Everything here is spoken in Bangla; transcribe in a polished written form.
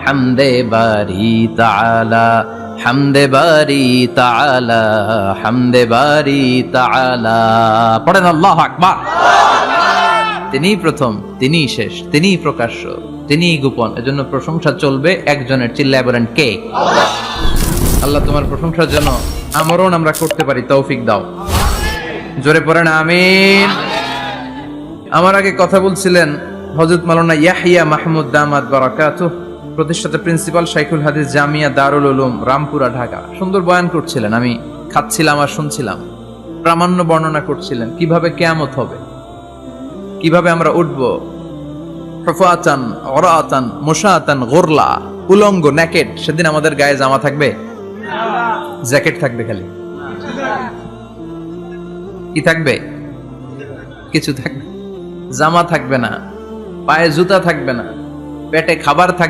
হামদে বারি তাআলা, হামদে বারি তাআলা, হামদে বারি তাআলা। পড়েন আল্লাহু আকবার। তিনিই প্রথম, তিনিই শেষ, তিনিই প্রকাশ্য, তিনিই গোপন। এজন্য প্রশংসা চলবে একজনের। চিল্লায় বলেন কে? আল্লাহ তোমার প্রশংসার জন্য আমরণ আমরা করতে পারি, তৌফিক দাও। জোরে পড়েন আমিন। আমার আগে কথা বলছিলেন হযরত মাওলানা ইয়াহইয়া মাহমুদ দামাত বারাকাতুহু, প্রতিষ্ঠাতা প্রিন্সিপাল শাইখুল হাদিস জামিয়া দারুল উলুম রামপুরা ঢাকা। সুন্দর বয়ান করছিলেন, আমি খাচ্ছিলাম আর শুনছিলাম। প্রামাণ্য বর্ণনা করছিলেন কিভাবে কিয়ামত হবে, কিভাবে আমরা উঠব হুফাতান উরাতান মুশাতান গুরলা, উলঙ্গ নেকেড। সেদিন আমাদের গায়ে জামা থাকবে? জ্যাকেট থাকবে খালি। কি থাকবে? কিছু থাকবে, জামা থাকবে না, পায়ে জুতা থাকবে না, পেটে খাবার থাকবে